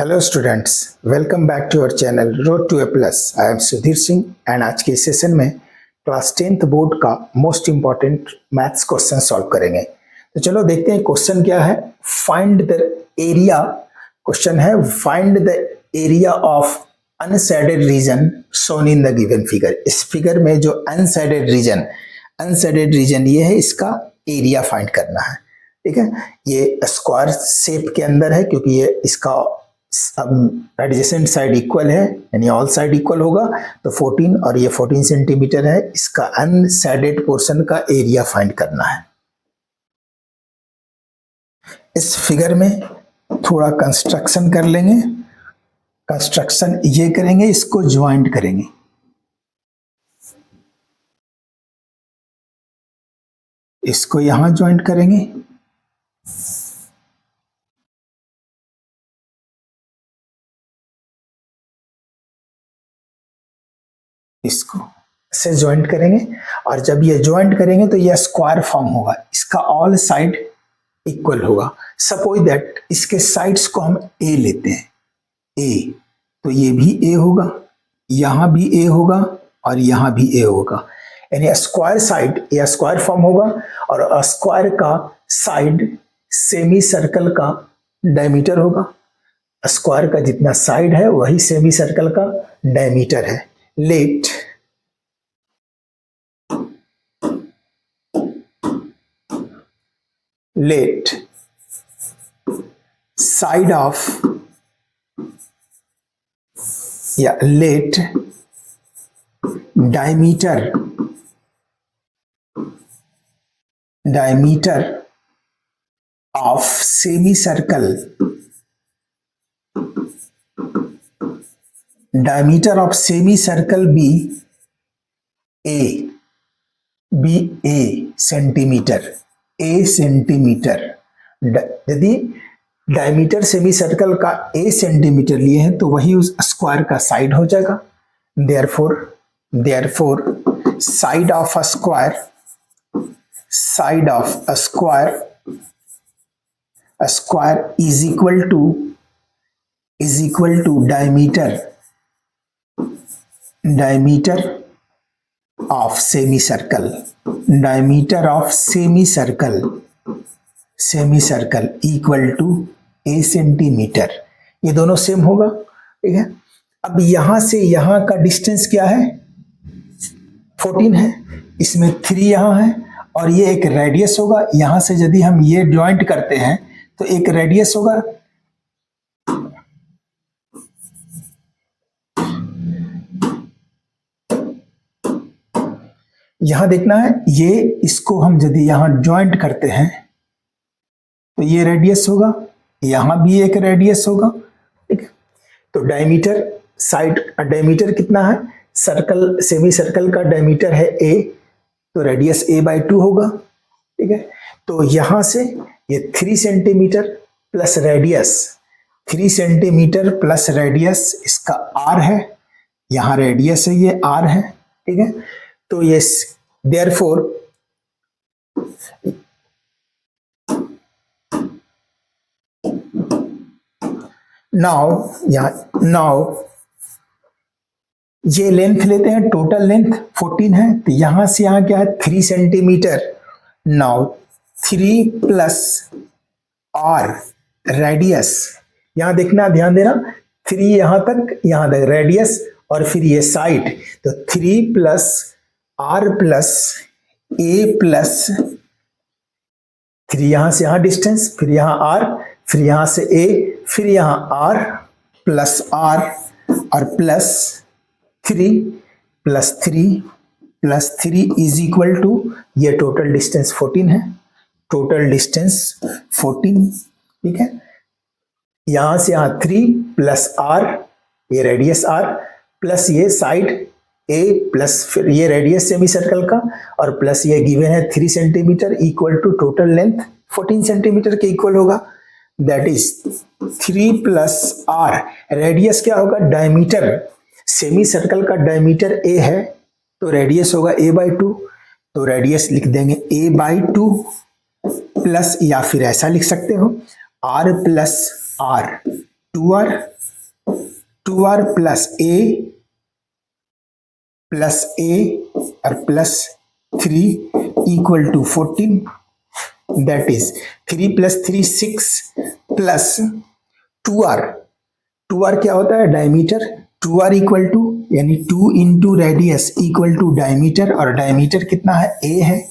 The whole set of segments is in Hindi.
Hello students, welcome back to our channel road to A plus. I am Sudhir Singh and आज के सेशन में क्लास 10th बोर्ड का most important maths question solve करेंगे। तो चलो देखते हैं क्वेश्चन क्या है। फाइंड द एरिया, क्वेश्चन है find the area of unshaded region shown in the given figure. इस फिगर में जो अनशेडेड रीजन ये है, इसका एरिया फाइंड करना है। ठीक है, ये स्क्वायर शेप के अंदर है क्योंकि ये इसका एडजेसेंट साइड इक्वल है, यानी ऑल साइड इक्वल होगा। तो 14 और ये 14 सेंटीमीटर है। इसका अनशेडेड पोर्शन का एरिया फाइंड करना है। इस फिगर में थोड़ा कंस्ट्रक्शन कर लेंगे। कंस्ट्रक्शन ये करेंगे, इसको ज्वाइंट करेंगे। इसको यहां ज्वाइंट करेंगे, इसको से ज्वाइंट करेंगे। और जब ये ज्वाइंट करेंगे तो ये स्क्वायर फॉर्म होगा, इसका ऑल साइड इक्वल होगा। सपोज दैट इसके साइड्स को हम ए लेते हैं, ए, तो ये भी ए होगा, यहां भी ए होगा और यहां भी ए होगा। यानी स्क्वायर साइड या स्क्वायर फॉर्म होगा और स्क्वायर का साइड सेमी सर्कल का डायमीटर होगा। स्क्वायर का जितना साइड है वही सेमी सर्कल का डायमीटर है। लेट side of या let diameter of semicircle be a centimetre. यदि डायमीटर सेमी सर्कल का a सेंटीमीटर लिए हैं तो वही उस स्क्वायर का साइड हो जाएगा। Therefore side of a square is equal to diameter of semi circle equal to a centimetre. ये दोनों सेम होगा। ठीक है, अब यहां से यहां का डिस्टेंस क्या है, 14 है। इसमें 3 यहां है और ये एक रेडियस होगा। यहां से यदि हम ये ज्वाइंट करते हैं तो एक रेडियस होगा। यहां देखना है, ये इसको हम यदि यहां ज्वाइंट करते हैं तो ये रेडियस होगा, यहां भी एक रेडियस होगा। ठीक है, तो डायमीटर कितना है, सर्कल सेमी सर्कल का डायमीटर है a, तो रेडियस a/2 होगा। ठीक है, तो यहां से ये 3 सेंटीमीटर प्लस रेडियस इसका r है, यहां रेडियस है, ये r है। ठीक है, तो ये देयरफॉर नाउ ये लेंथ लेते हैं, टोटल लेंथ 14 है, तो यहां से यहां क्या है 3 centimetre. Now 3 plus r radius, यहां देखना, ध्यान देना, 3 यहां तक रेडियस और फिर ये साइड, तो 3 plus r plus a plus 3 यहां से यहां डिस्टेंस, फिर यहां r, फिर यहां से a, फिर यहां r प्लस r और प्लस 3 इज इक्वल टू, ये टोटल डिस्टेंस 14 है। ठीक है, यहां से यहां 3 प्लस r, ये रेडियस r प्लस ये साइड a प्लस फिर ये रेडियस सेमी सर्कल का और प्लस ये गिवन है 3 centimetre equal to total length 14 centimetre के इक्वल होगा। That is 3 plus r, radius क्या होगा, डायमीटर, सेमी सर्कल का डायमीटर a है तो रेडियस होगा a/2, तो रेडियस लिख देंगे a/2 प्लस, या फिर ऐसा लिख सकते हो r plus r, 2r, 2r plus a और plus 3 equal to 14, that is 3 plus 3 6 plus 2r, 2r क्या होता है डायमीटर, 2r इक्वल टू यानी 2 into radius equal to diameter, और डायमीटर कितना है a है,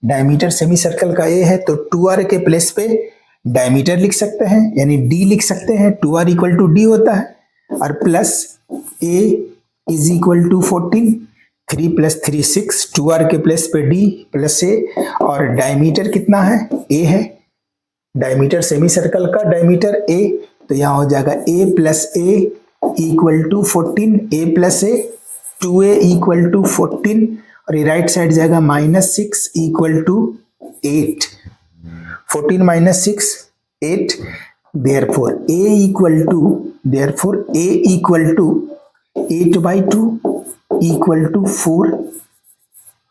डायमीटर सेमी सर्कल का a है, तो 2r के प्लेस पे डायमीटर लिख सकते हैं यानी d लिख सकते हैं, 2r इक्वल टू d होता है, और plus a is equal to 14, 3 plus 3 6, 2r के प्लेस पे d प्लस a, और डायमीटर कितना है a है, डायमीटर सेमी सर्कल का डायमीटर a, तो यहाँ हो जाएगा a plus a equal to 14, a plus a 2a equal to 14, और ये राइट साइड जाएगा -6 equal to 8, 14 minus 6 8, therefore a equal to 8 by 2 equal to 4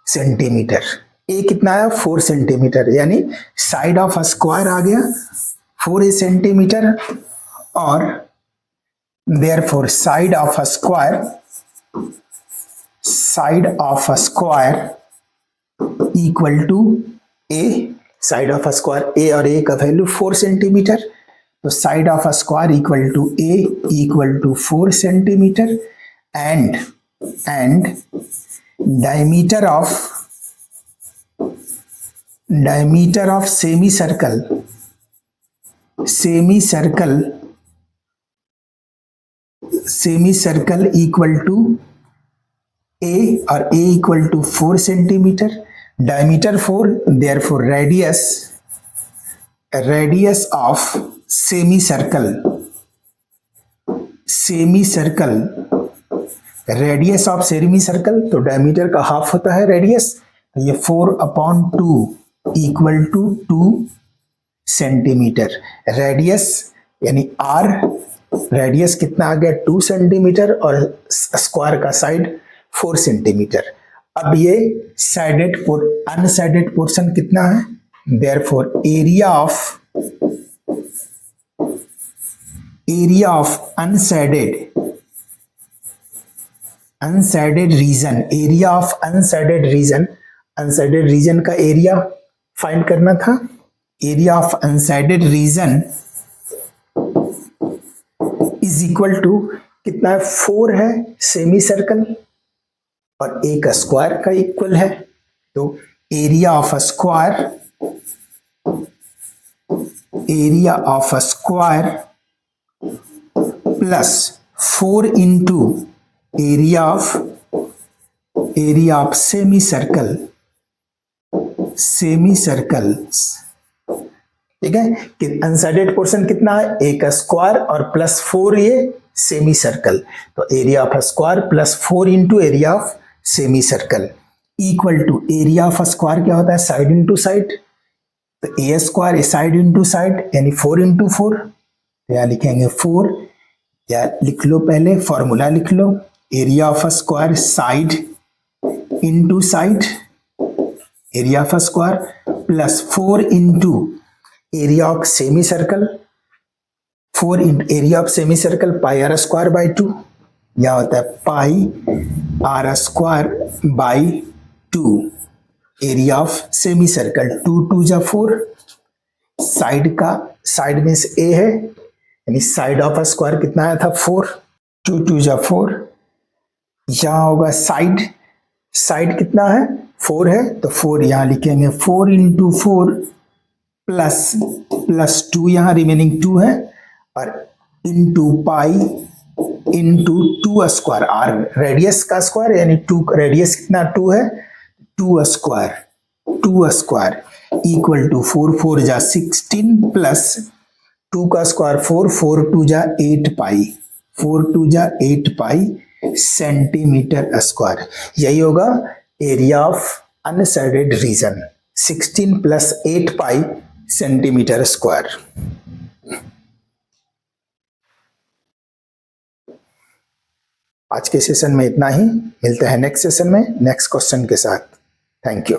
centimetre, ए कितना आया 4 सेंटीमीटर, यानी साइड ऑफ स्क्वायर आ गया 4 सेंटीमीटर, और therefore side of square equal to a, side of square a और ए का वैल्यू 4 सेंटीमीटर, तो side of square equal to a equal to 4 centimetre, and diameter of semicircle equal to a, और a equal to 4 centimetre, diameter 4, therefore radius of semicircle, radius of semi circle, तो डायमीटर का हाफ होता है रेडियस, तो ये 4/2 इक्वल टू 2 सेंटीमीटर, रेडियस यानी r, रेडियस कितना आ गया 2 सेंटीमीटर, और स्क्वायर का साइड 4 सेंटीमीटर। अब ये साइडेड अनसाइडेड पोर्शन कितना है, therefore area of unshaded region का एरिया फाइंड करना था, area of unshaded region is equal to कितना है 4 है सेमी सर्कल और एक स्क्वायर का इक्वल है, तो area of square plus 4 into area of semi circle, ठीक है, कि अनसाइडेड पोर्शन कितना है एक स्क्वायर और प्लस 4 ये सेमी सर्कल, तो area of square plus 4 into area of semi circle equal to area of square क्या होता है साइड इंटू साइड, तो a square side into side यानी 4 इंटू 4, यहाँ लिखेंगे 4, या लिख लो पहले फॉर्मूला लिख लो, area of square side into side, area of square plus 4 into area of semi circle, 4 into area of semi circle pi r square by 2, यह होता है pi r square by 2, area of semi circle 2 2 जा 4, साइड में से ए है यानी साइड ऑफ स्क्वायर कितना आया था 4, 2 2 जा 4, यहाँ होगा साइड कितना है 4 है, तो 4 यहाँ लिखेंगे 4 इंटू 4 प्लस 2 यहाँ रिमेनिंग 2 है, और into pi into 2 square, r radius का स्क्वायर यानी 2, रेडियस कितना 2 है, 2 स्क्वायर इक्वल टू 4 4 जा 16 प्लस 2 का स्क्वायर 4 4 2 जा 8 पाई, 4 2 जा 8 पाई सेंटीमीटर स्क्वायर, यही होगा area of unshaded region 16 plus 8 pi centimetre square. आज के सेशन में इतना ही, मिलते हैं नेक्स्ट सेशन में नेक्स्ट क्वेश्चन के साथ। Thank you.